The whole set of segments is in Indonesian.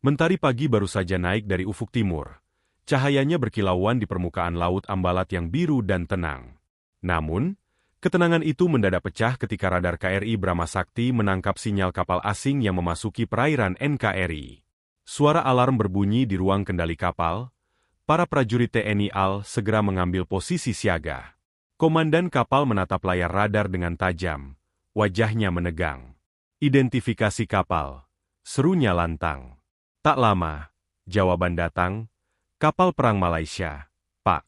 Mentari pagi baru saja naik dari ufuk timur. Cahayanya berkilauan di permukaan laut Ambalat yang biru dan tenang. Namun, ketenangan itu mendadak pecah ketika radar KRI Brahma Sakti menangkap sinyal kapal asing yang memasuki perairan NKRI. Suara alarm berbunyi di ruang kendali kapal. Para prajurit TNI AL segera mengambil posisi siaga. Komandan kapal menatap layar radar dengan tajam. Wajahnya menegang. Identifikasi kapal. Serunya lantang. Tak lama, jawaban datang. Kapal perang Malaysia, Pak.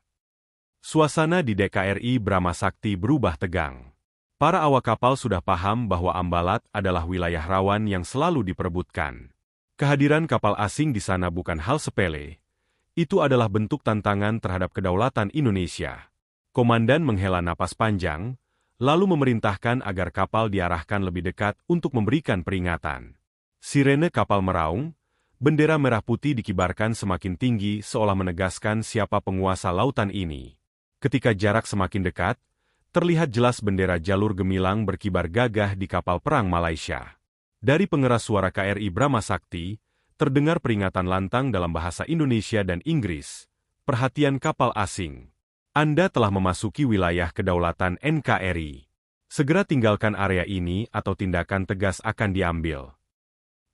Suasana di dek KRI Brahma Sakti berubah tegang. Para awak kapal sudah paham bahwa Ambalat adalah wilayah rawan yang selalu diperebutkan. Kehadiran kapal asing di sana bukan hal sepele. Itu adalah bentuk tantangan terhadap kedaulatan Indonesia. Komandan menghela napas panjang, lalu memerintahkan agar kapal diarahkan lebih dekat untuk memberikan peringatan. Sirene kapal meraung. Bendera merah putih dikibarkan semakin tinggi seolah menegaskan siapa penguasa lautan ini. Ketika jarak semakin dekat, terlihat jelas bendera jalur gemilang berkibar gagah di kapal perang Malaysia. Dari pengeras suara KRI Brahma Sakti, terdengar peringatan lantang dalam bahasa Indonesia dan Inggris. Perhatian kapal asing. Anda telah memasuki wilayah kedaulatan NKRI. Segera tinggalkan area ini atau tindakan tegas akan diambil.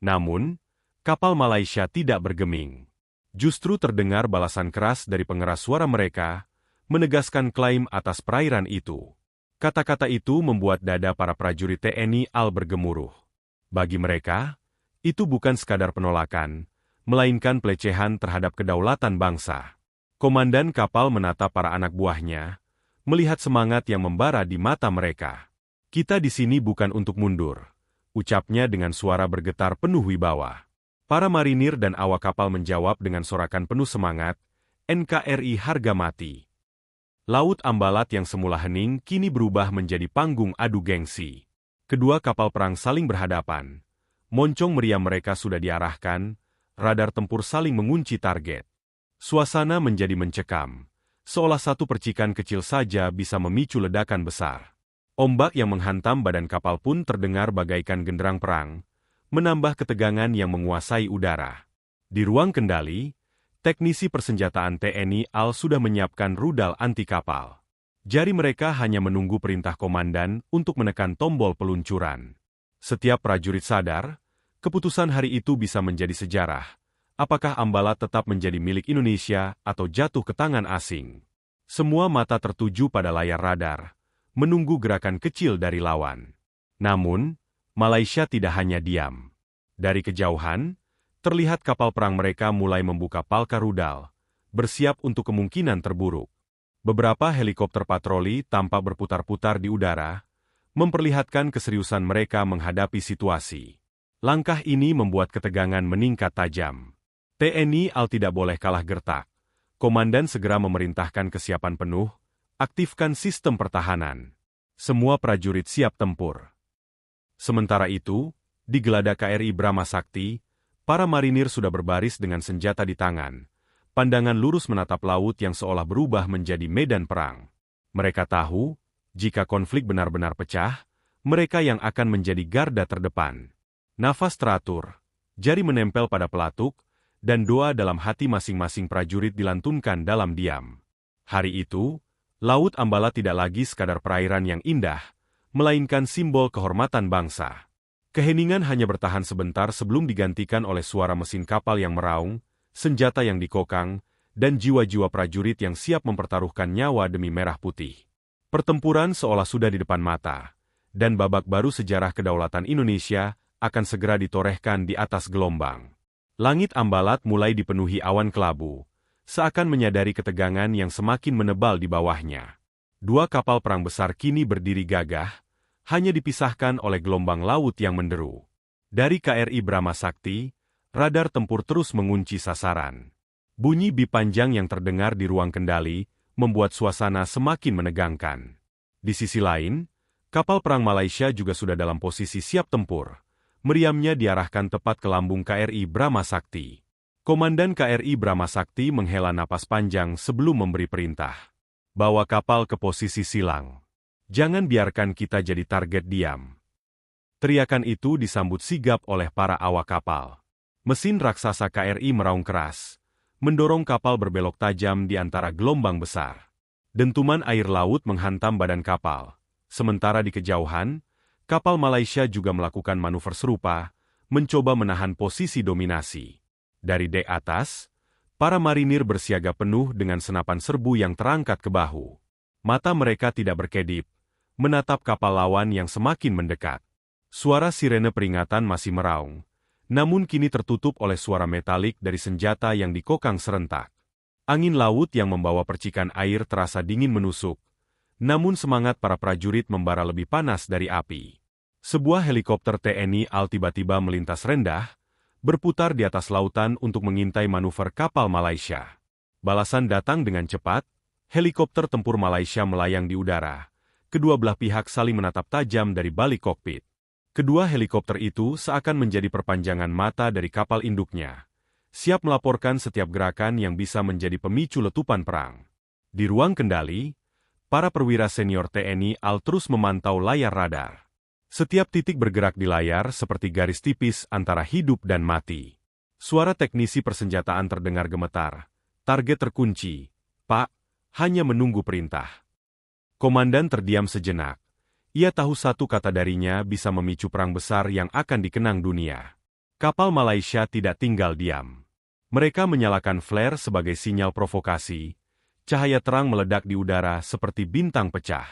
Namun, kapal Malaysia tidak bergeming. Justru terdengar balasan keras dari pengeras suara mereka, menegaskan klaim atas perairan itu. Kata-kata itu membuat dada para prajurit TNI AL bergemuruh. Bagi mereka, itu bukan sekadar penolakan, melainkan pelecehan terhadap kedaulatan bangsa. Komandan kapal menatap para anak buahnya, melihat semangat yang membara di mata mereka. Kita di sini bukan untuk mundur, ucapnya dengan suara bergetar penuh wibawa. Para marinir dan awak kapal menjawab dengan sorakan penuh semangat, NKRI harga mati. Laut Ambalat yang semula hening kini berubah menjadi panggung adu gengsi. Kedua kapal perang saling berhadapan. Moncong meriam mereka sudah diarahkan, radar tempur saling mengunci target. Suasana menjadi mencekam, seolah satu percikan kecil saja bisa memicu ledakan besar. Ombak yang menghantam badan kapal pun terdengar bagaikan genderang perang, menambah ketegangan yang menguasai udara. Di ruang kendali, teknisi persenjataan TNI AL sudah menyiapkan rudal anti kapal. Jari mereka hanya menunggu perintah komandan untuk menekan tombol peluncuran. Setiap prajurit sadar, keputusan hari itu bisa menjadi sejarah. Apakah Ambalat tetap menjadi milik Indonesia atau jatuh ke tangan asing? Semua mata tertuju pada layar radar, menunggu gerakan kecil dari lawan. Namun, Malaysia tidak hanya diam. Dari kejauhan, terlihat kapal perang mereka mulai membuka palka rudal, bersiap untuk kemungkinan terburuk. Beberapa helikopter patroli tampak berputar-putar di udara, memperlihatkan keseriusan mereka menghadapi situasi. Langkah ini membuat ketegangan meningkat tajam. TNI AL tidak boleh kalah gertak. Komandan segera memerintahkan kesiapan penuh, aktifkan sistem pertahanan. Semua prajurit siap tempur. Sementara itu, di geladak KRI Brahma Sakti, para marinir sudah berbaris dengan senjata di tangan. Pandangan lurus menatap laut yang seolah berubah menjadi medan perang. Mereka tahu, jika konflik benar-benar pecah, mereka yang akan menjadi garda terdepan. Nafas teratur, jari menempel pada pelatuk, dan doa dalam hati masing-masing prajurit dilantunkan dalam diam. Hari itu, Laut Ambalat tidak lagi sekadar perairan yang indah, melainkan simbol kehormatan bangsa. Keheningan hanya bertahan sebentar sebelum digantikan oleh suara mesin kapal yang meraung, senjata yang dikokang, dan jiwa-jiwa prajurit yang siap mempertaruhkan nyawa demi merah putih. Pertempuran seolah sudah di depan mata, dan babak baru sejarah kedaulatan Indonesia akan segera ditorehkan di atas gelombang. Langit Ambalat mulai dipenuhi awan kelabu, seakan menyadari ketegangan yang semakin menebal di bawahnya. Dua kapal perang besar kini berdiri gagah, hanya dipisahkan oleh gelombang laut yang menderu. Dari KRI Brahma Sakti, radar tempur terus mengunci sasaran. Bunyi bip panjang yang terdengar di ruang kendali membuat suasana semakin menegangkan. Di sisi lain, kapal perang Malaysia juga sudah dalam posisi siap tempur. Meriamnya diarahkan tepat ke lambung KRI Brahma Sakti. Komandan KRI Brahma Sakti menghela napas panjang sebelum memberi perintah. Bawa kapal ke posisi silang. Jangan biarkan kita jadi target diam. Teriakan itu disambut sigap oleh para awak kapal. Mesin raksasa KRI meraung keras, mendorong kapal berbelok tajam di antara gelombang besar. Dentuman air laut menghantam badan kapal. Sementara di kejauhan, kapal Malaysia juga melakukan manuver serupa, mencoba menahan posisi dominasi. Dari dek atas, para marinir bersiaga penuh dengan senapan serbu yang terangkat ke bahu. Mata mereka tidak berkedip, menatap kapal lawan yang semakin mendekat. Suara sirene peringatan masih meraung, namun kini tertutup oleh suara metalik dari senjata yang dikokang serentak. Angin laut yang membawa percikan air terasa dingin menusuk, namun semangat para prajurit membara lebih panas dari api. Sebuah helikopter TNI AL tiba-tiba melintas rendah, berputar di atas lautan untuk mengintai manuver kapal Malaysia. Balasan datang dengan cepat, helikopter tempur Malaysia melayang di udara. Kedua belah pihak saling menatap tajam dari balik kokpit. Kedua helikopter itu seakan menjadi perpanjangan mata dari kapal induknya, siap melaporkan setiap gerakan yang bisa menjadi pemicu letupan perang. Di ruang kendali, para perwira senior TNI AL terus memantau layar radar. Setiap titik bergerak di layar seperti garis tipis antara hidup dan mati. Suara teknisi persenjataan terdengar gemetar. Target terkunci. Pak, hanya menunggu perintah. Komandan terdiam sejenak. Ia tahu satu kata darinya bisa memicu perang besar yang akan dikenang dunia. Kapal Malaysia tidak tinggal diam. Mereka menyalakan flare sebagai sinyal provokasi. Cahaya terang meledak di udara seperti bintang pecah.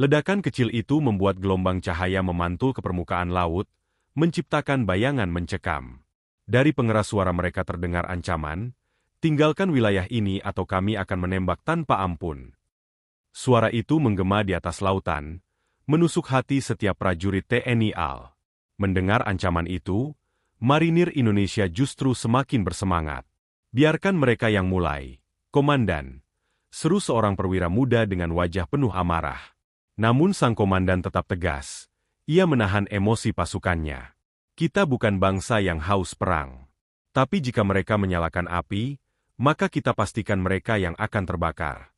Ledakan kecil itu membuat gelombang cahaya memantul ke permukaan laut, menciptakan bayangan mencekam. Dari pengeras suara mereka terdengar ancaman, tinggalkan wilayah ini atau kami akan menembak tanpa ampun. Suara itu menggema di atas lautan, menusuk hati setiap prajurit TNI AL. Mendengar ancaman itu, marinir Indonesia justru semakin bersemangat. Biarkan mereka yang mulai, Komandan, seru seorang perwira muda dengan wajah penuh amarah. Namun sang komandan tetap tegas. Ia menahan emosi pasukannya. Kita bukan bangsa yang haus perang. Tapi jika mereka menyalakan api, maka kita pastikan mereka yang akan terbakar.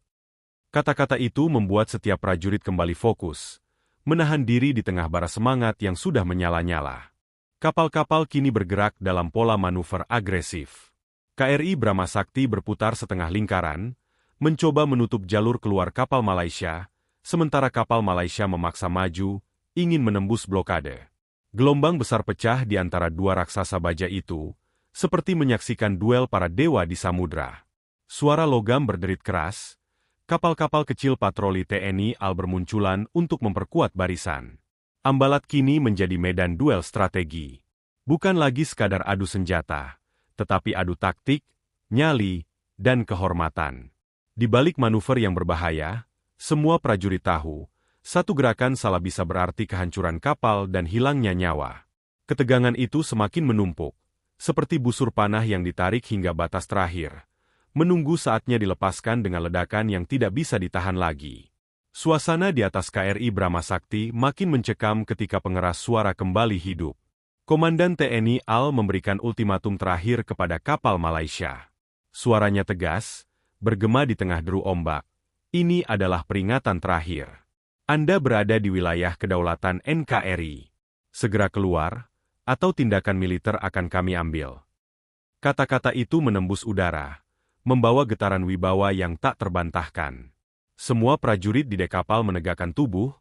Kata-kata itu membuat setiap prajurit kembali fokus, menahan diri di tengah bara semangat yang sudah menyala-nyala. Kapal-kapal kini bergerak dalam pola manuver agresif. KRI Brahma Sakti berputar setengah lingkaran, mencoba menutup jalur keluar kapal Malaysia, sementara kapal Malaysia memaksa maju, ingin menembus blokade. Gelombang besar pecah di antara dua raksasa baja itu, seperti menyaksikan duel para dewa di samudra. Suara logam berderit keras, kapal-kapal kecil patroli TNI AL bermunculan untuk memperkuat barisan. Ambalat kini menjadi medan duel strategi. Bukan lagi sekadar adu senjata, tetapi adu taktik, nyali, dan kehormatan. Di balik manuver yang berbahaya, semua prajurit tahu, satu gerakan salah bisa berarti kehancuran kapal dan hilangnya nyawa. Ketegangan itu semakin menumpuk, seperti busur panah yang ditarik hingga batas terakhir, menunggu saatnya dilepaskan dengan ledakan yang tidak bisa ditahan lagi. Suasana di atas KRI Brahma Sakti makin mencekam ketika pengeras suara kembali hidup. Komandan TNI AL memberikan ultimatum terakhir kepada kapal Malaysia. Suaranya tegas, bergema di tengah deru ombak. Ini adalah peringatan terakhir. Anda berada di wilayah kedaulatan NKRI. Segera keluar, atau tindakan militer akan kami ambil. Kata-kata itu menembus udara, membawa getaran wibawa yang tak terbantahkan. Semua prajurit di dek kapal menegakkan tubuh,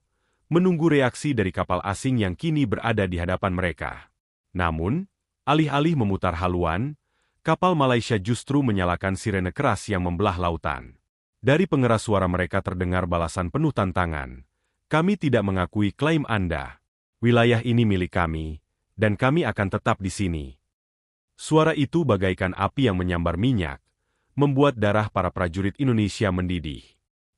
menunggu reaksi dari kapal asing yang kini berada di hadapan mereka. Namun, alih-alih memutar haluan, kapal Malaysia justru menyalakan sirene keras yang membelah lautan. Dari pengeras suara mereka terdengar balasan penuh tantangan. Kami tidak mengakui klaim Anda. Wilayah ini milik kami, dan kami akan tetap di sini. Suara itu bagaikan api yang menyambar minyak, membuat darah para prajurit Indonesia mendidih.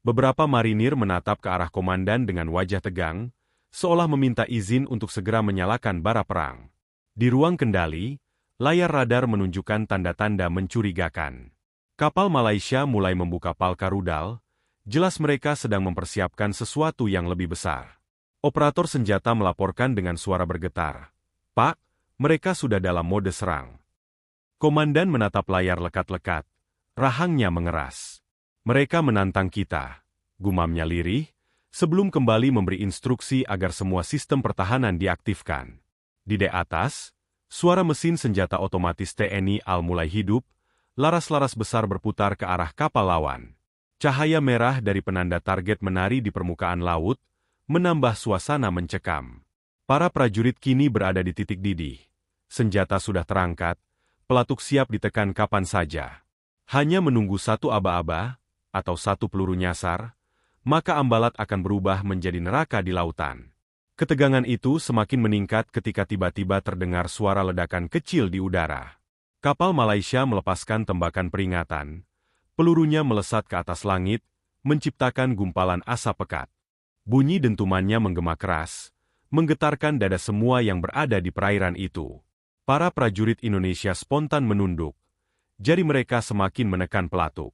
Beberapa marinir menatap ke arah komandan dengan wajah tegang, seolah meminta izin untuk segera menyalakan bara perang. Di ruang kendali, layar radar menunjukkan tanda-tanda mencurigakan. Kapal Malaysia mulai membuka palka rudal, jelas mereka sedang mempersiapkan sesuatu yang lebih besar. Operator senjata melaporkan dengan suara bergetar. Pak, mereka sudah dalam mode serang. Komandan menatap layar lekat-lekat, rahangnya mengeras. Mereka menantang kita, gumamnya lirih, sebelum kembali memberi instruksi agar semua sistem pertahanan diaktifkan. Di dek atas, Suara mesin senjata otomatis TNI AL mulai hidup, laras-laras besar berputar ke arah kapal lawan. Cahaya merah dari penanda target menari di permukaan laut, menambah suasana mencekam. Para prajurit kini berada di titik didih. Senjata sudah terangkat, pelatuk siap ditekan kapan saja. Hanya menunggu satu aba-aba, atau satu peluru nyasar, maka Ambalat akan berubah menjadi neraka di lautan. Ketegangan itu semakin meningkat ketika tiba-tiba terdengar suara ledakan kecil di udara. Kapal Malaysia melepaskan tembakan peringatan. Pelurunya melesat ke atas langit, menciptakan gumpalan asap pekat. Bunyi dentumannya menggema keras, menggetarkan dada semua yang berada di perairan itu. Para prajurit Indonesia spontan menunduk. Jari mereka semakin menekan pelatuk.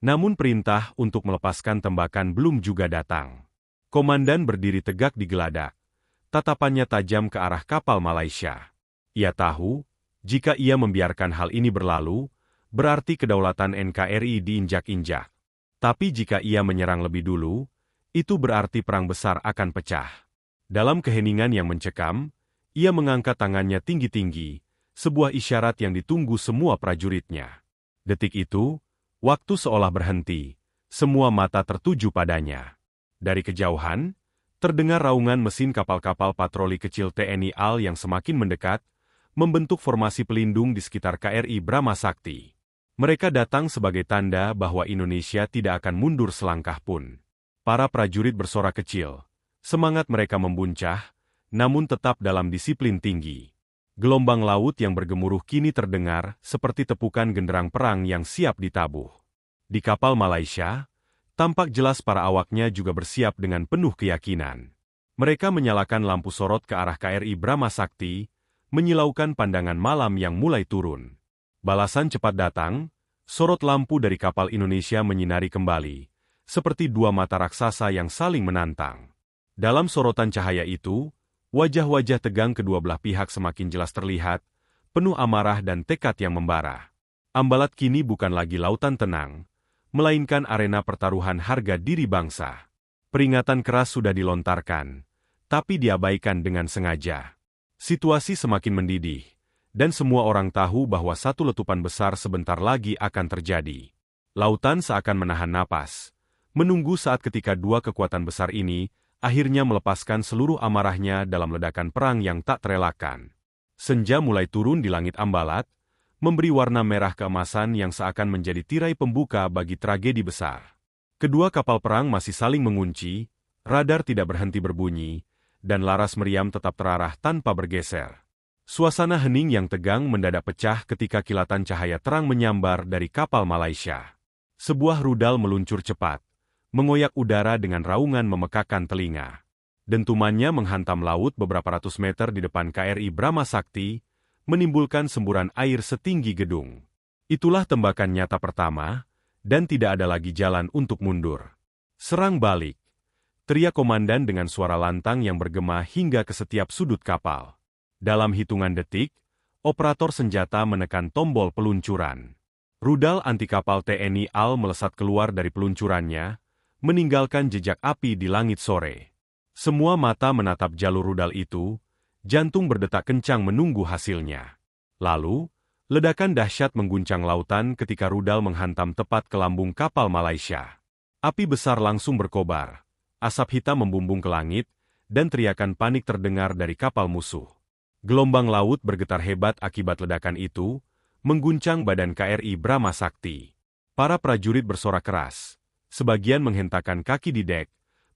Namun perintah untuk melepaskan tembakan belum juga datang. Komandan berdiri tegak di geladak. Tatapannya tajam ke arah kapal Malaysia. Ia tahu, jika ia membiarkan hal ini berlalu, berarti kedaulatan NKRI diinjak-injak. Tapi jika ia menyerang lebih dulu, itu berarti perang besar akan pecah. Dalam keheningan yang mencekam, ia mengangkat tangannya tinggi-tinggi, sebuah isyarat yang ditunggu semua prajuritnya. Detik itu, waktu seolah berhenti, semua mata tertuju padanya. Dari kejauhan, terdengar raungan mesin kapal-kapal patroli kecil TNI AL yang semakin mendekat, membentuk formasi pelindung di sekitar KRI Brahma Sakti. Mereka datang sebagai tanda bahwa Indonesia tidak akan mundur selangkah pun. Para prajurit bersorak kecil. Semangat mereka membuncah, namun tetap dalam disiplin tinggi. Gelombang laut yang bergemuruh kini terdengar seperti tepukan genderang perang yang siap ditabuh. Di kapal Malaysia, tampak jelas para awaknya juga bersiap dengan penuh keyakinan. Mereka menyalakan lampu sorot ke arah KRI Brahma Sakti, menyilaukan pandangan malam yang mulai turun. Balasan cepat datang, sorot lampu dari kapal Indonesia menyinari kembali, seperti dua mata raksasa yang saling menantang. Dalam sorotan cahaya itu, wajah-wajah tegang kedua belah pihak semakin jelas terlihat, penuh amarah dan tekad yang membara. Ambalat kini bukan lagi lautan tenang, melainkan arena pertaruhan harga diri bangsa. Peringatan keras sudah dilontarkan, tapi diabaikan dengan sengaja. Situasi semakin mendidih, dan semua orang tahu bahwa satu letupan besar sebentar lagi akan terjadi. Lautan seakan menahan napas, menunggu saat ketika dua kekuatan besar ini akhirnya melepaskan seluruh amarahnya dalam ledakan perang yang tak terelakkan. Senja mulai turun di langit Ambalat, memberi warna merah keemasan yang seakan menjadi tirai pembuka bagi tragedi besar. Kedua kapal perang masih saling mengunci, radar tidak berhenti berbunyi, dan laras meriam tetap terarah tanpa bergeser. Suasana hening yang tegang mendadak pecah ketika kilatan cahaya terang menyambar dari kapal Malaysia. Sebuah rudal meluncur cepat, mengoyak udara dengan raungan memekakan telinga. Dentumannya menghantam laut beberapa ratus meter di depan KRI Brahma Sakti, menimbulkan semburan air setinggi gedung. Itulah tembakan nyata pertama, dan tidak ada lagi jalan untuk mundur. Serang balik! Teriak komandan dengan suara lantang yang bergema hingga ke setiap sudut kapal. Dalam hitungan detik, operator senjata menekan tombol peluncuran. Rudal anti kapal TNI AL melesat keluar dari peluncurannya, meninggalkan jejak api di langit sore. Semua mata menatap jalur rudal itu, jantung berdetak kencang menunggu hasilnya. Lalu, ledakan dahsyat mengguncang lautan ketika rudal menghantam tepat ke lambung kapal Malaysia. Api besar langsung berkobar. Asap hitam membumbung ke langit, dan teriakan panik terdengar dari kapal musuh. Gelombang laut bergetar hebat akibat ledakan itu, mengguncang badan KRI Brahma Sakti. Para prajurit bersorak keras, sebagian menghentakkan kaki di dek,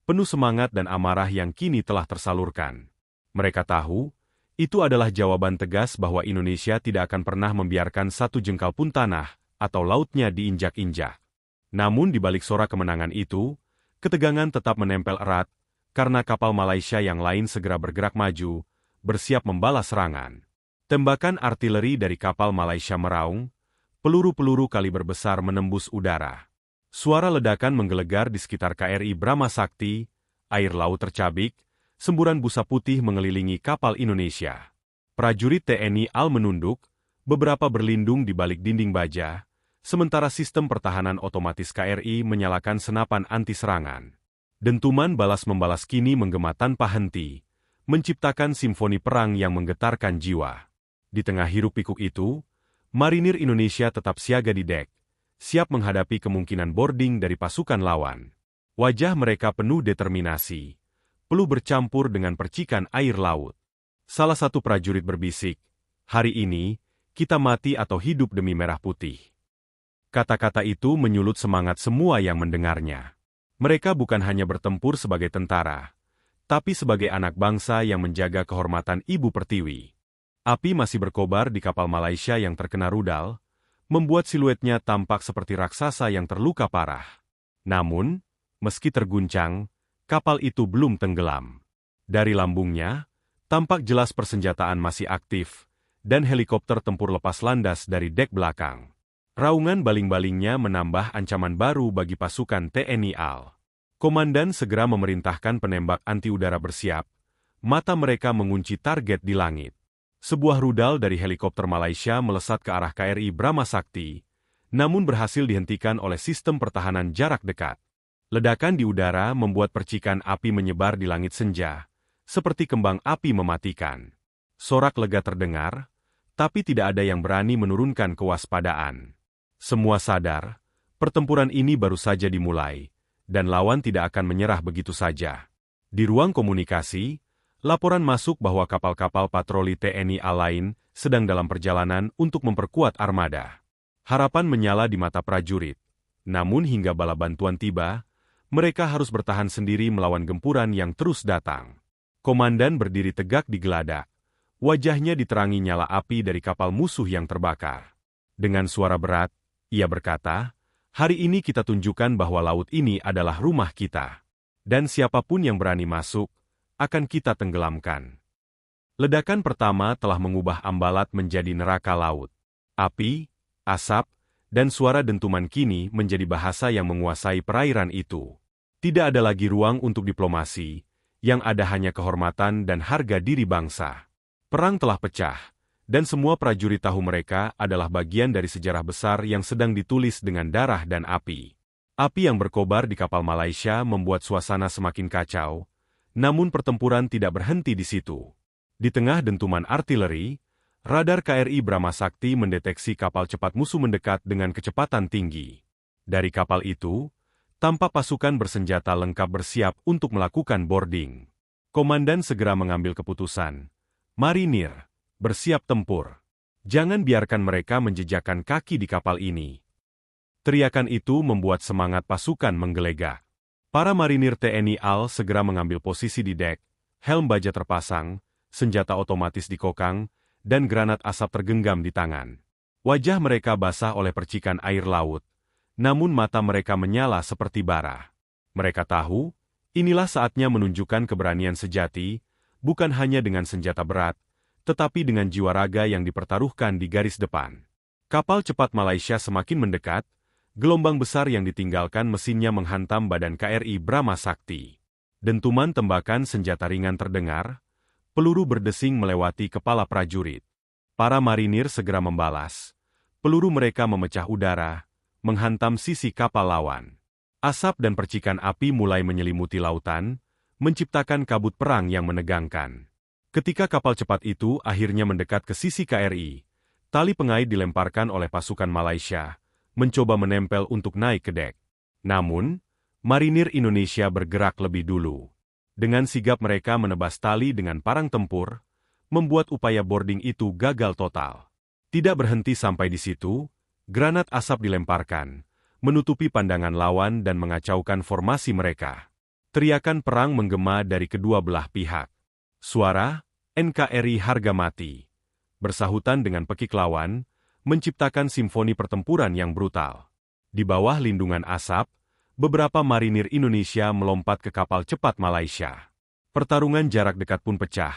penuh semangat dan amarah yang kini telah tersalurkan. Mereka tahu, itu adalah jawaban tegas bahwa Indonesia tidak akan pernah membiarkan satu jengkal pun tanah atau lautnya diinjak-injak. Namun di balik sorak kemenangan itu, ketegangan tetap menempel erat, karena kapal Malaysia yang lain segera bergerak maju, bersiap membalas serangan. Tembakan artileri dari kapal Malaysia meraung, peluru-peluru kaliber besar menembus udara. Suara ledakan menggelegar di sekitar KRI Brahma Sakti, air laut tercabik, semburan busa putih mengelilingi kapal Indonesia. Prajurit TNI AL menunduk, beberapa berlindung di balik dinding baja, sementara sistem pertahanan otomatis KRI menyalakan senapan anti-serangan. Dentuman balas-membalas kini menggema tanpa henti, menciptakan simfoni perang yang menggetarkan jiwa. Di tengah hiruk-pikuk itu, marinir Indonesia tetap siaga di dek, siap menghadapi kemungkinan boarding dari pasukan lawan. Wajah mereka penuh determinasi, peluh bercampur dengan percikan air laut. Salah satu prajurit berbisik, "Hari ini, kita mati atau hidup demi merah putih." Kata-kata itu menyulut semangat semua yang mendengarnya. Mereka bukan hanya bertempur sebagai tentara, tapi sebagai anak bangsa yang menjaga kehormatan Ibu Pertiwi. Api masih berkobar di kapal Malaysia yang terkena rudal, membuat siluetnya tampak seperti raksasa yang terluka parah. Namun, meski terguncang, kapal itu belum tenggelam. Dari lambungnya, tampak jelas persenjataan masih aktif, dan helikopter tempur lepas landas dari dek belakang. Raungan baling-balingnya menambah ancaman baru bagi pasukan TNI AL. Komandan segera memerintahkan penembak anti-udara bersiap, mata mereka mengunci target di langit. Sebuah rudal dari helikopter Malaysia melesat ke arah KRI Brahma Sakti, namun berhasil dihentikan oleh sistem pertahanan jarak dekat. Ledakan di udara membuat percikan api menyebar di langit senja, seperti kembang api mematikan. Sorak lega terdengar, tapi tidak ada yang berani menurunkan kewaspadaan. Semua sadar, pertempuran ini baru saja dimulai, dan lawan tidak akan menyerah begitu saja. Di ruang komunikasi, laporan masuk bahwa kapal-kapal patroli TNI AL lain sedang dalam perjalanan untuk memperkuat armada. Harapan menyala di mata prajurit. Namun hingga bala bantuan tiba, mereka harus bertahan sendiri melawan gempuran yang terus datang. Komandan berdiri tegak di geladak. Wajahnya diterangi nyala api dari kapal musuh yang terbakar. Dengan suara berat, ia berkata, "Hari ini kita tunjukkan bahwa laut ini adalah rumah kita. Dan siapapun yang berani masuk, akan kita tenggelamkan." Ledakan pertama telah mengubah Ambalat menjadi neraka laut. Api, asap, dan suara dentuman kini menjadi bahasa yang menguasai perairan itu. Tidak ada lagi ruang untuk diplomasi, yang ada hanya kehormatan dan harga diri bangsa. Perang telah pecah, dan semua prajurit tahu mereka adalah bagian dari sejarah besar yang sedang ditulis dengan darah dan api. Api yang berkobar di kapal Malaysia membuat suasana semakin kacau, namun pertempuran tidak berhenti di situ. Di tengah dentuman artileri, radar KRI Brahma Sakti mendeteksi kapal cepat musuh mendekat dengan kecepatan tinggi. Dari kapal itu, tampak pasukan bersenjata lengkap bersiap untuk melakukan boarding. Komandan segera mengambil keputusan. "Marinir, bersiap tempur. Jangan biarkan mereka menjejakkan kaki di kapal ini." Teriakan itu membuat semangat pasukan menggelegak. Para marinir TNI AL segera mengambil posisi di dek, helm baja terpasang, senjata otomatis dikokang, dan granat asap tergenggam di tangan. Wajah mereka basah oleh percikan air laut, namun mata mereka menyala seperti bara. Mereka tahu, inilah saatnya menunjukkan keberanian sejati, bukan hanya dengan senjata berat, tetapi dengan jiwa raga yang dipertaruhkan di garis depan. Kapal cepat Malaysia semakin mendekat, gelombang besar yang ditinggalkan mesinnya menghantam badan KRI Brahma Sakti. Dentuman tembakan senjata ringan terdengar, peluru berdesing melewati kepala prajurit. Para marinir segera membalas. Peluru mereka memecah udara, menghantam sisi kapal lawan. Asap dan percikan api mulai menyelimuti lautan, menciptakan kabut perang yang menegangkan. Ketika kapal cepat itu akhirnya mendekat ke sisi KRI, tali pengait dilemparkan oleh pasukan Malaysia, mencoba menempel untuk naik ke dek. Namun, marinir Indonesia bergerak lebih dulu. Dengan sigap mereka menebas tali dengan parang tempur, membuat upaya boarding itu gagal total. Tidak berhenti sampai di situ, granat asap dilemparkan, menutupi pandangan lawan dan mengacaukan formasi mereka. Teriakan perang menggema dari kedua belah pihak. Suara NKRI harga mati, bersahutan dengan pekik lawan, menciptakan simfoni pertempuran yang brutal. Di bawah lindungan asap, beberapa marinir Indonesia melompat ke kapal cepat Malaysia. Pertarungan jarak dekat pun pecah.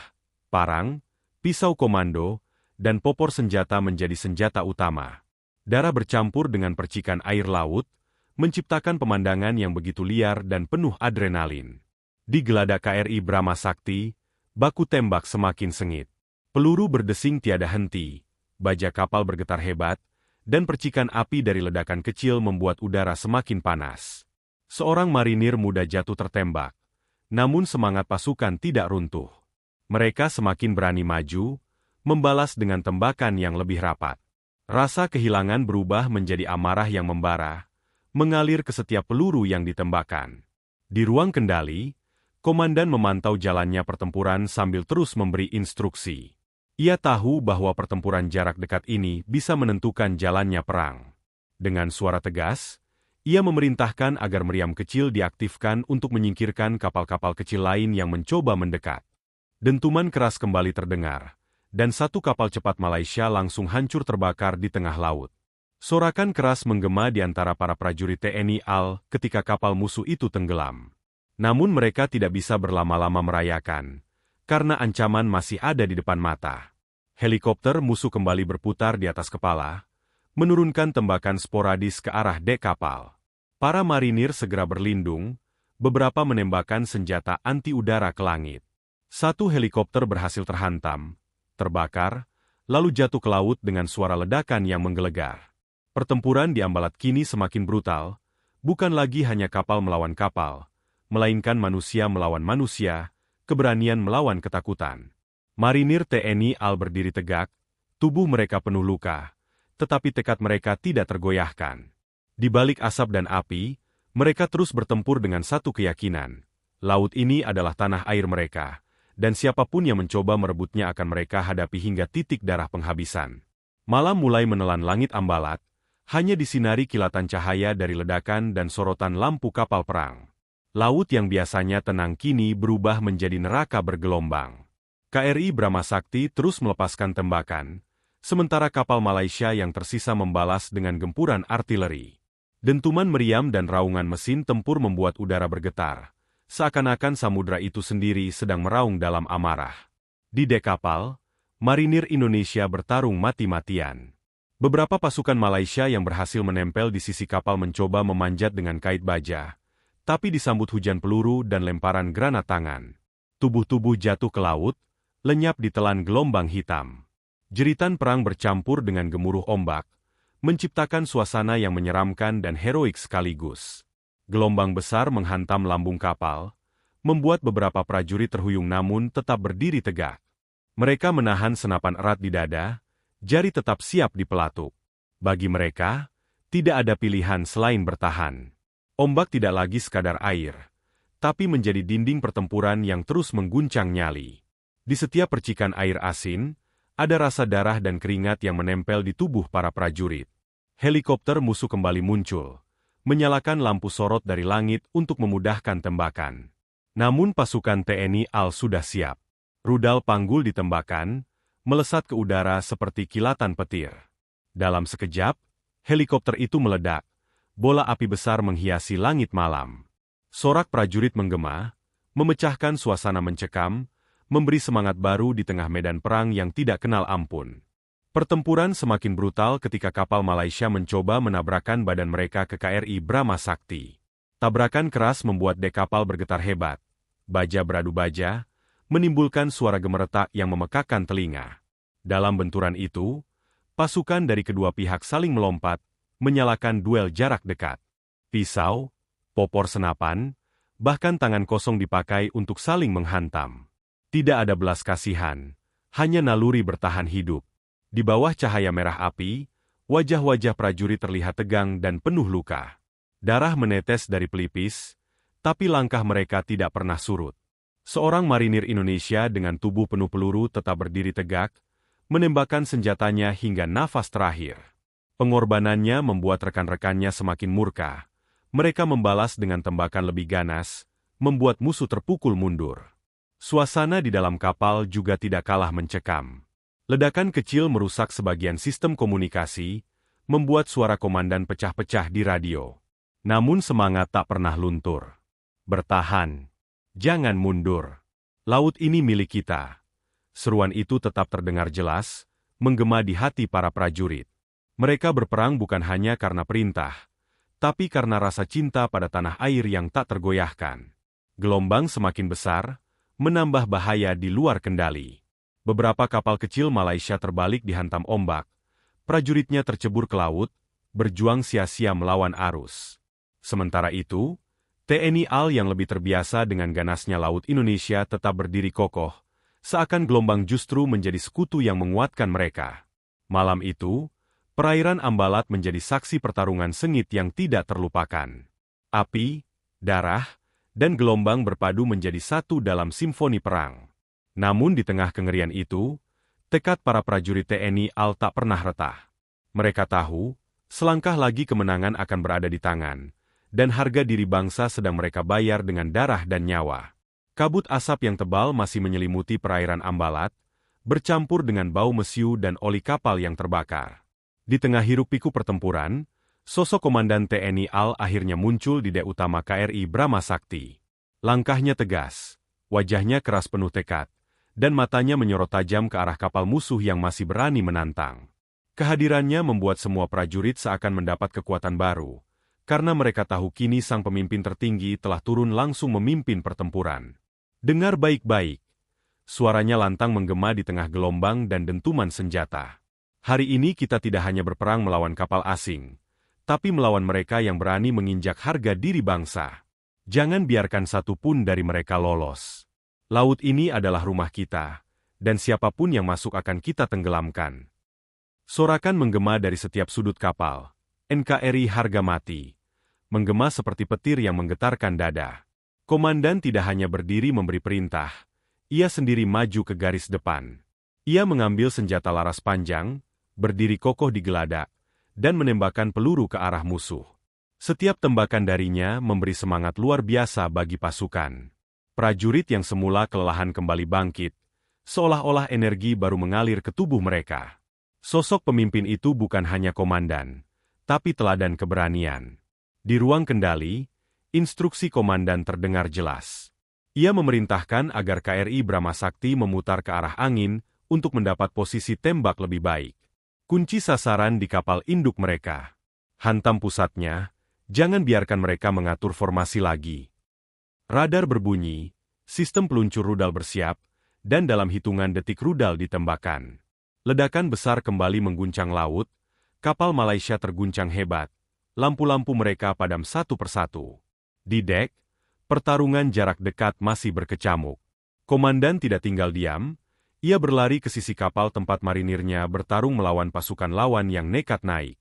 Parang, pisau komando, dan popor senjata menjadi senjata utama. Darah bercampur dengan percikan air laut, menciptakan pemandangan yang begitu liar dan penuh adrenalin. Di geladak KRI Brahma Sakti, baku tembak semakin sengit. Peluru berdesing tiada henti. Baja kapal bergetar hebat, dan percikan api dari ledakan kecil membuat udara semakin panas. Seorang marinir muda jatuh tertembak, namun semangat pasukan tidak runtuh. Mereka semakin berani maju, membalas dengan tembakan yang lebih rapat. Rasa kehilangan berubah menjadi amarah yang membara, mengalir ke setiap peluru yang ditembakkan. Di ruang kendali, komandan memantau jalannya pertempuran sambil terus memberi instruksi. Ia tahu bahwa pertempuran jarak dekat ini bisa menentukan jalannya perang. Dengan suara tegas, ia memerintahkan agar meriam kecil diaktifkan untuk menyingkirkan kapal-kapal kecil lain yang mencoba mendekat. Dentuman keras kembali terdengar, dan satu kapal cepat Malaysia langsung hancur terbakar di tengah laut. Sorakan keras menggema di antara para prajurit TNI AL ketika kapal musuh itu tenggelam. Namun mereka tidak bisa berlama-lama merayakan, karena ancaman masih ada di depan mata. Helikopter musuh kembali berputar di atas kepala, menurunkan tembakan sporadis ke arah dek kapal. Para marinir segera berlindung, beberapa menembakkan senjata anti-udara ke langit. Satu helikopter berhasil terhantam, terbakar, lalu jatuh ke laut dengan suara ledakan yang menggelegar. Pertempuran di Ambalat kini semakin brutal, bukan lagi hanya kapal melawan kapal, melainkan manusia melawan manusia, keberanian melawan ketakutan. Marinir TNI AL berdiri tegak, tubuh mereka penuh luka, tetapi tekad mereka tidak tergoyahkan. Di balik asap dan api, mereka terus bertempur dengan satu keyakinan. Laut ini adalah tanah air mereka, dan siapapun yang mencoba merebutnya akan mereka hadapi hingga titik darah penghabisan. Malam mulai menelan langit Ambalat, hanya disinari kilatan cahaya dari ledakan dan sorotan lampu kapal perang. Laut yang biasanya tenang kini berubah menjadi neraka bergelombang. KRI Brahma Sakti terus melepaskan tembakan, sementara kapal Malaysia yang tersisa membalas dengan gempuran artileri. Dentuman meriam dan raungan mesin tempur membuat udara bergetar, seakan-akan samudra itu sendiri sedang meraung dalam amarah. Di dek kapal, marinir Indonesia bertarung mati-matian. Beberapa pasukan Malaysia yang berhasil menempel di sisi kapal mencoba memanjat dengan kait baja, tapi disambut hujan peluru dan lemparan granat tangan. Tubuh-tubuh jatuh ke laut, lenyap ditelan gelombang hitam. Jeritan perang bercampur dengan gemuruh ombak, menciptakan suasana yang menyeramkan dan heroik sekaligus. Gelombang besar menghantam lambung kapal, membuat beberapa prajurit terhuyung namun tetap berdiri tegak. Mereka menahan senapan erat di dada, jari tetap siap dipelatuk. Bagi mereka, tidak ada pilihan selain bertahan. Ombak tidak lagi sekadar air, tapi menjadi dinding pertempuran yang terus mengguncang nyali. Di setiap percikan air asin, ada rasa darah dan keringat yang menempel di tubuh para prajurit. Helikopter musuh kembali muncul, menyalakan lampu sorot dari langit untuk memudahkan tembakan. Namun pasukan TNI AL sudah siap. Rudal panggul ditembakkan, melesat ke udara seperti kilatan petir. Dalam sekejap, helikopter itu meledak. Bola api besar menghiasi langit malam. Sorak prajurit menggema, memecahkan suasana mencekam, memberi semangat baru di tengah medan perang yang tidak kenal ampun. Pertempuran semakin brutal ketika kapal Malaysia mencoba menabrakkan badan mereka ke KRI Brahma Sakti. Tabrakan keras membuat dek kapal bergetar hebat. Baja beradu baja, menimbulkan suara gemeretak yang memekakkan telinga. Dalam benturan itu, pasukan dari kedua pihak saling melompat, menyalakan duel jarak dekat. Pisau, popor senapan, bahkan tangan kosong dipakai untuk saling menghantam. Tidak ada belas kasihan, hanya naluri bertahan hidup. Di bawah cahaya merah api, wajah-wajah prajurit terlihat tegang dan penuh luka. Darah menetes dari pelipis, tapi langkah mereka tidak pernah surut. Seorang marinir Indonesia dengan tubuh penuh peluru tetap berdiri tegak, menembakkan senjatanya hingga nafas terakhir. Pengorbanannya membuat rekan-rekannya semakin murka. Mereka membalas dengan tembakan lebih ganas, membuat musuh terpukul mundur. Suasana di dalam kapal juga tidak kalah mencekam. Ledakan kecil merusak sebagian sistem komunikasi, membuat suara komandan pecah-pecah di radio. Namun semangat tak pernah luntur. Bertahan. Jangan mundur. Laut ini milik kita. Seruan itu tetap terdengar jelas, menggema di hati para prajurit. Mereka berperang bukan hanya karena perintah, tapi karena rasa cinta pada tanah air yang tak tergoyahkan. Gelombang semakin besar, menambah bahaya di luar kendali. Beberapa kapal kecil Malaysia terbalik dihantam ombak. Prajuritnya tercebur ke laut, berjuang sia-sia melawan arus. Sementara itu, TNI AL yang lebih terbiasa dengan ganasnya laut Indonesia tetap berdiri kokoh, Seakan gelombang justru menjadi sekutu yang menguatkan mereka. Malam itu, perairan Ambalat menjadi saksi pertarungan sengit yang tidak terlupakan. Api, darah, dan gelombang berpadu menjadi satu dalam simfoni perang. Namun di tengah kengerian itu, tekad para prajurit TNI AL tak pernah retah. Mereka tahu, selangkah lagi kemenangan akan berada di tangan, dan harga diri bangsa sedang mereka bayar dengan darah dan nyawa. Kabut asap yang tebal masih menyelimuti perairan Ambalat, bercampur dengan bau mesiu dan oli kapal yang terbakar. Di tengah hiruk-pikuk pertempuran, sosok Komandan TNI AL akhirnya muncul di dek utama KRI Brahma Sakti. Langkahnya tegas, wajahnya keras penuh tekad, dan matanya menyorot tajam ke arah kapal musuh yang masih berani menantang. Kehadirannya membuat semua prajurit seakan mendapat kekuatan baru, karena mereka tahu kini sang pemimpin tertinggi telah turun langsung memimpin pertempuran. Dengar baik-baik. Suaranya lantang menggema di tengah gelombang dan dentuman senjata. Hari ini kita tidak hanya berperang melawan kapal asing, tapi melawan mereka yang berani menginjak harga diri bangsa. Jangan biarkan satu pun dari mereka lolos. Laut ini adalah rumah kita, dan siapapun yang masuk akan kita tenggelamkan. Sorakan menggema dari setiap sudut kapal. NKRI harga mati. Menggema seperti petir yang menggetarkan dada. Komandan tidak hanya berdiri memberi perintah, ia sendiri maju ke garis depan. Ia mengambil senjata laras panjang, berdiri kokoh di geladak, dan menembakkan peluru ke arah musuh. Setiap tembakan darinya memberi semangat luar biasa bagi pasukan. Prajurit yang semula kelelahan kembali bangkit, seolah-olah energi baru mengalir ke tubuh mereka. Sosok pemimpin itu bukan hanya komandan, tapi teladan keberanian. Di ruang kendali, instruksi komandan terdengar jelas. Ia memerintahkan agar KRI Brahma Sakti memutar ke arah angin untuk mendapat posisi tembak lebih baik. Kunci sasaran di kapal induk mereka. Hantam pusatnya, jangan biarkan mereka mengatur formasi lagi. Radar berbunyi, sistem peluncur rudal bersiap, dan dalam hitungan detik rudal ditembakkan. Ledakan besar kembali mengguncang laut, kapal Malaysia terguncang hebat, lampu-lampu mereka padam satu persatu. Di dek, pertarungan jarak dekat masih berkecamuk. Komandan tidak tinggal diam, ia berlari ke sisi kapal tempat marinirnya bertarung melawan pasukan lawan yang nekat naik.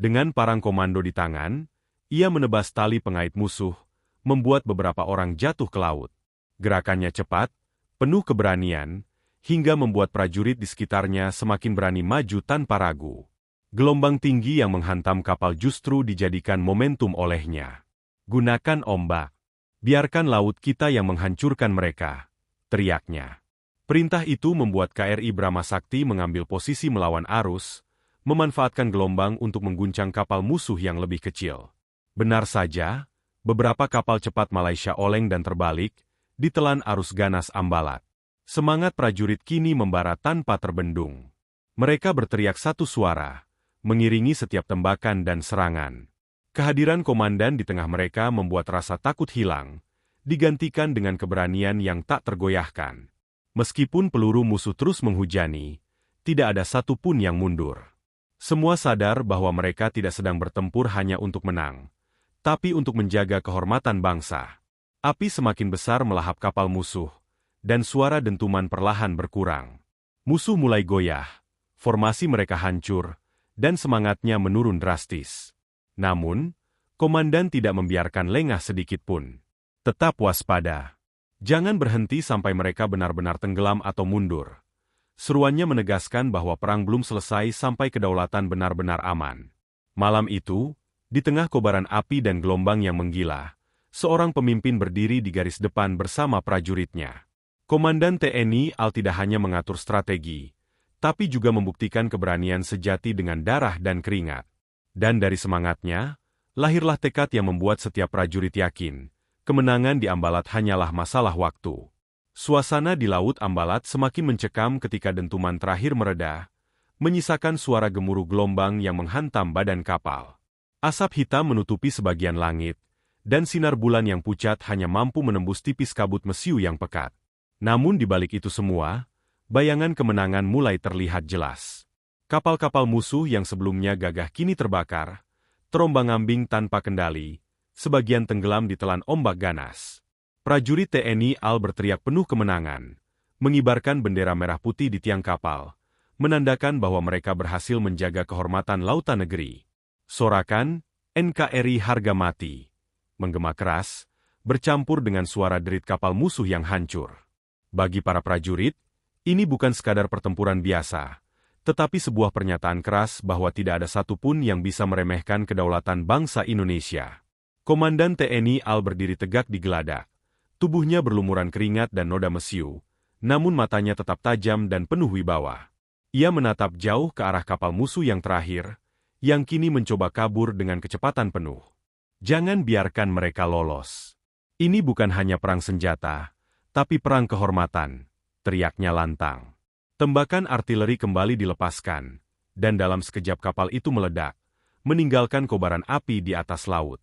Dengan parang komando di tangan, ia menebas tali pengait musuh, membuat beberapa orang jatuh ke laut. Gerakannya cepat, penuh keberanian, hingga membuat prajurit di sekitarnya semakin berani maju tanpa ragu. Gelombang tinggi yang menghantam kapal justru dijadikan momentum olehnya. Gunakan ombak. Biarkan laut kita yang menghancurkan mereka, teriaknya. Perintah itu membuat KRI Brahma Sakti mengambil posisi melawan arus, memanfaatkan gelombang untuk mengguncang kapal musuh yang lebih kecil. Benar saja, beberapa kapal cepat Malaysia oleng dan terbalik, ditelan arus ganas Ambalat. Semangat prajurit kini membara tanpa terbendung. Mereka berteriak satu suara, mengiringi setiap tembakan dan serangan. Kehadiran komandan di tengah mereka membuat rasa takut hilang, digantikan dengan keberanian yang tak tergoyahkan. Meskipun peluru musuh terus menghujani, tidak ada satu pun yang mundur. Semua sadar bahwa mereka tidak sedang bertempur hanya untuk menang, tapi untuk menjaga kehormatan bangsa. Api semakin besar melahap kapal musuh, dan suara dentuman perlahan berkurang. Musuh mulai goyah, formasi mereka hancur, dan semangatnya menurun drastis. Namun, komandan tidak membiarkan lengah sedikit pun. Tetap waspada. Jangan berhenti sampai mereka benar-benar tenggelam atau mundur. Seruannya menegaskan bahwa perang belum selesai sampai kedaulatan benar-benar aman. Malam itu, di tengah kobaran api dan gelombang yang menggila, seorang pemimpin berdiri di garis depan bersama prajuritnya. Komandan TNI AL tidak hanya mengatur strategi, tapi juga membuktikan keberanian sejati dengan darah dan keringat. Dan dari semangatnya, lahirlah tekad yang membuat setiap prajurit yakin, kemenangan di Ambalat hanyalah masalah waktu. Suasana di Laut Ambalat semakin mencekam ketika dentuman terakhir mereda, menyisakan suara gemuruh gelombang yang menghantam badan kapal. Asap hitam menutupi sebagian langit, dan sinar bulan yang pucat hanya mampu menembus tipis kabut mesiu yang pekat. Namun di balik itu semua, bayangan kemenangan mulai terlihat jelas. Kapal-kapal musuh yang sebelumnya gagah kini terbakar, terombang-ambing tanpa kendali, sebagian tenggelam ditelan ombak ganas. Prajurit TNI AL berteriak penuh kemenangan, mengibarkan bendera merah putih di tiang kapal, menandakan bahwa mereka berhasil menjaga kehormatan lautan negeri. Sorakan, NKRI harga mati, menggema keras, bercampur dengan suara derit kapal musuh yang hancur. Bagi para prajurit, ini bukan sekadar pertempuran biasa, tetapi sebuah pernyataan keras bahwa tidak ada satupun yang bisa meremehkan kedaulatan bangsa Indonesia. Komandan TNI Al berdiri tegak di geladak. Tubuhnya berlumuran keringat dan noda mesiu, namun matanya tetap tajam dan penuh wibawa. Ia menatap jauh ke arah kapal musuh yang terakhir, yang kini mencoba kabur dengan kecepatan penuh. Jangan biarkan mereka lolos. Ini bukan hanya perang senjata, tapi perang kehormatan, teriaknya lantang. Tembakan artileri kembali dilepaskan, dan dalam sekejap kapal itu meledak, meninggalkan kobaran api di atas laut.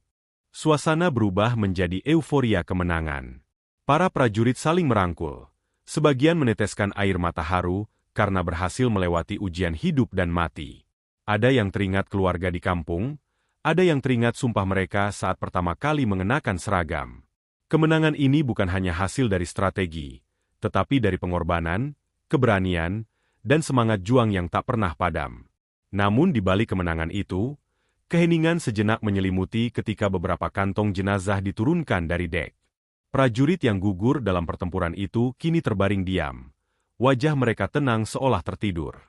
Suasana berubah menjadi euforia kemenangan. Para prajurit saling merangkul, sebagian meneteskan air mata haru karena berhasil melewati ujian hidup dan mati. Ada yang teringat keluarga di kampung, ada yang teringat sumpah mereka saat pertama kali mengenakan seragam. Kemenangan ini bukan hanya hasil dari strategi, tetapi dari pengorbanan, keberanian, dan semangat juang yang tak pernah padam. Namun di balik kemenangan itu, keheningan sejenak menyelimuti ketika beberapa kantong jenazah diturunkan dari dek. Prajurit yang gugur dalam pertempuran itu kini terbaring diam. Wajah mereka tenang seolah tertidur.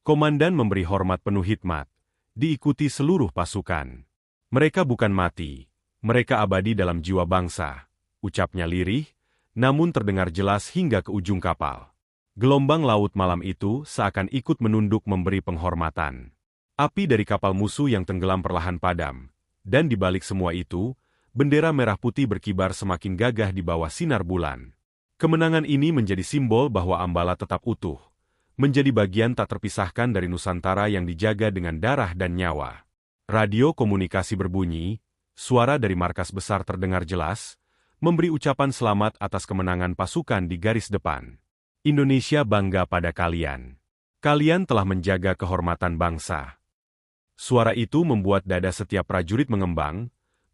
Komandan memberi hormat penuh hikmat, diikuti seluruh pasukan. Mereka bukan mati, mereka abadi dalam jiwa bangsa, ucapnya lirih, namun terdengar jelas hingga ke ujung kapal. Gelombang laut malam itu seakan ikut menunduk memberi penghormatan. Api dari kapal musuh yang tenggelam perlahan padam, dan di balik semua itu, bendera merah putih berkibar semakin gagah di bawah sinar bulan. Kemenangan ini menjadi simbol bahwa Ambala tetap utuh, menjadi bagian tak terpisahkan dari Nusantara yang dijaga dengan darah dan nyawa. Radio komunikasi berbunyi, suara dari markas besar terdengar jelas, memberi ucapan selamat atas kemenangan pasukan di garis depan. Indonesia bangga pada kalian. Kalian telah menjaga kehormatan bangsa. Suara itu membuat dada setiap prajurit mengembang,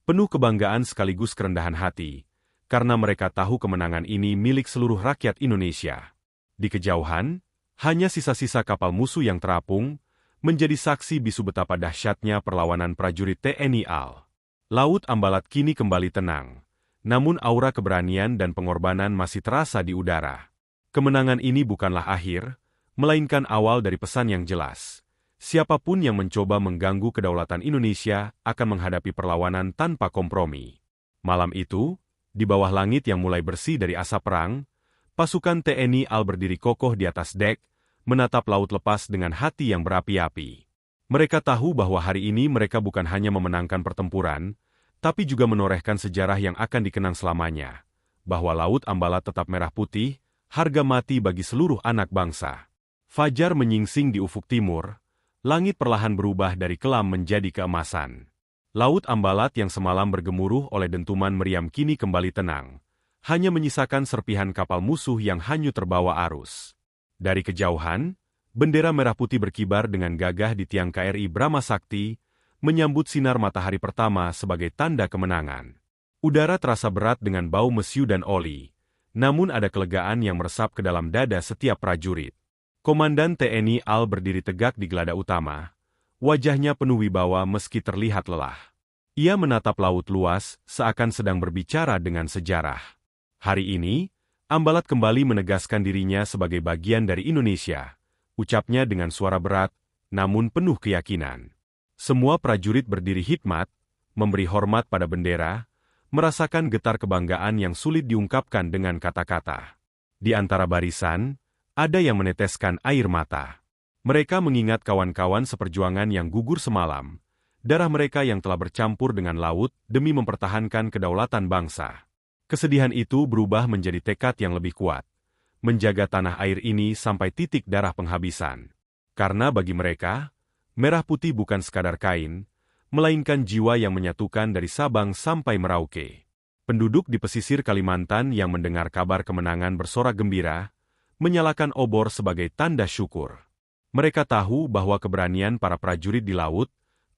penuh kebanggaan sekaligus kerendahan hati, karena mereka tahu kemenangan ini milik seluruh rakyat Indonesia. Di kejauhan, hanya sisa-sisa kapal musuh yang terapung, menjadi saksi bisu betapa dahsyatnya perlawanan prajurit TNI AL. Laut Ambalat kini kembali tenang, namun aura keberanian dan pengorbanan masih terasa di udara. Kemenangan ini bukanlah akhir, melainkan awal dari pesan yang jelas. Siapapun yang mencoba mengganggu kedaulatan Indonesia akan menghadapi perlawanan tanpa kompromi. Malam itu, di bawah langit yang mulai bersih dari asap perang, pasukan TNI AL berdiri kokoh di atas dek, menatap laut lepas dengan hati yang berapi-api. Mereka tahu bahwa hari ini mereka bukan hanya memenangkan pertempuran, tapi juga menorehkan sejarah yang akan dikenang selamanya, bahwa Laut Ambalat tetap merah putih, harga mati bagi seluruh anak bangsa. Fajar menyingsing di ufuk timur, langit perlahan berubah dari kelam menjadi keemasan. Laut Ambalat yang semalam bergemuruh oleh dentuman meriam kini kembali tenang, hanya menyisakan serpihan kapal musuh yang hanyut terbawa arus. Dari kejauhan, bendera merah putih berkibar dengan gagah di tiang KRI Brahma Sakti, menyambut sinar matahari pertama sebagai tanda kemenangan. Udara terasa berat dengan bau mesiu dan oli, namun ada kelegaan yang meresap ke dalam dada setiap prajurit. Komandan TNI AL berdiri tegak di gelada utama, wajahnya penuh wibawa meski terlihat lelah. Ia menatap laut luas, seakan sedang berbicara dengan sejarah. Hari ini, Ambalat kembali menegaskan dirinya sebagai bagian dari Indonesia, ucapnya dengan suara berat, namun penuh keyakinan. Semua prajurit berdiri hikmat, memberi hormat pada bendera, merasakan getar kebanggaan yang sulit diungkapkan dengan kata-kata. Di antara barisan, ada yang meneteskan air mata. Mereka mengingat kawan-kawan seperjuangan yang gugur semalam, darah mereka yang telah bercampur dengan laut demi mempertahankan kedaulatan bangsa. Kesedihan itu berubah menjadi tekad yang lebih kuat, menjaga tanah air ini sampai titik darah penghabisan. Karena bagi mereka, merah putih bukan sekadar kain, melainkan jiwa yang menyatukan dari Sabang sampai Merauke. Penduduk di pesisir Kalimantan yang mendengar kabar kemenangan bersorak gembira, menyalakan obor sebagai tanda syukur. Mereka tahu bahwa keberanian para prajurit di laut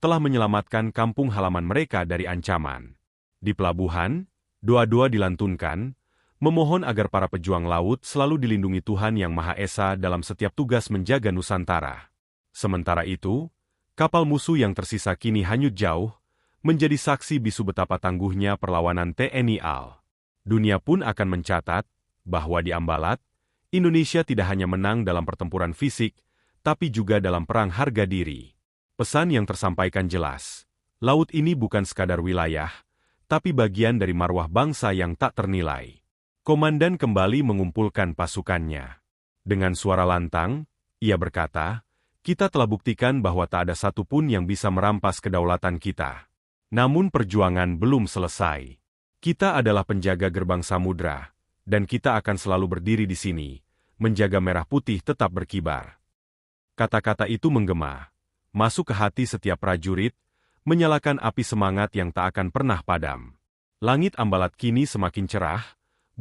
telah menyelamatkan kampung halaman mereka dari ancaman. Di pelabuhan, doa-doa dilantunkan, memohon agar para pejuang laut selalu dilindungi Tuhan Yang Maha Esa dalam setiap tugas menjaga Nusantara. Sementara itu, kapal musuh yang tersisa kini hanyut jauh, menjadi saksi bisu betapa tangguhnya perlawanan TNI AL. Dunia pun akan mencatat bahwa di Ambalat, Indonesia tidak hanya menang dalam pertempuran fisik, tapi juga dalam perang harga diri. Pesan yang tersampaikan jelas, laut ini bukan sekadar wilayah, tapi bagian dari marwah bangsa yang tak ternilai. Komandan kembali mengumpulkan pasukannya. Dengan suara lantang, ia berkata, "Kita telah buktikan bahwa tak ada satupun yang bisa merampas kedaulatan kita. Namun perjuangan belum selesai. Kita adalah penjaga gerbang samudra, dan kita akan selalu berdiri di sini, menjaga merah putih tetap berkibar." Kata-kata itu menggema, masuk ke hati setiap prajurit, menyalakan api semangat yang tak akan pernah padam. Langit Ambalat kini semakin cerah,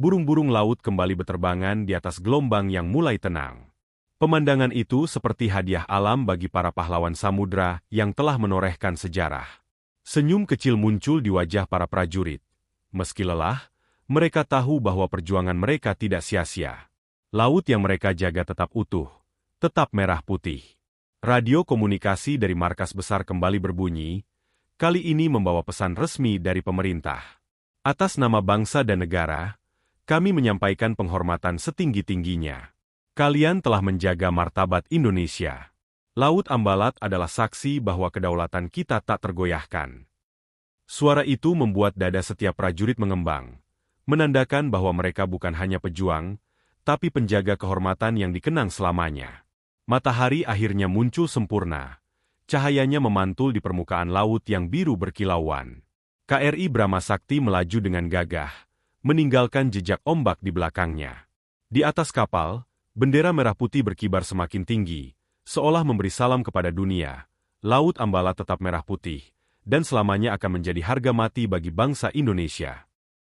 burung-burung laut kembali berterbangan di atas gelombang yang mulai tenang. Pemandangan itu seperti hadiah alam bagi para pahlawan samudra yang telah menorehkan sejarah. Senyum kecil muncul di wajah para prajurit. Meski lelah, mereka tahu bahwa perjuangan mereka tidak sia-sia. Laut yang mereka jaga tetap utuh, tetap merah putih. Radio komunikasi dari markas besar kembali berbunyi, kali ini membawa pesan resmi dari pemerintah. Atas nama bangsa dan negara, kami menyampaikan penghormatan setinggi-tingginya. Kalian telah menjaga martabat Indonesia. Laut Ambalat adalah saksi bahwa kedaulatan kita tak tergoyahkan. Suara itu membuat dada setiap prajurit mengembang, menandakan bahwa mereka bukan hanya pejuang, tapi penjaga kehormatan yang dikenang selamanya. Matahari akhirnya muncul sempurna. Cahayanya memantul di permukaan laut yang biru berkilauan. KRI Brahma Sakti melaju dengan gagah, meninggalkan jejak ombak di belakangnya. Di atas kapal, bendera merah putih berkibar semakin tinggi, seolah memberi salam kepada dunia. Laut Ambalat tetap merah putih, dan selamanya akan menjadi harga mati bagi bangsa Indonesia.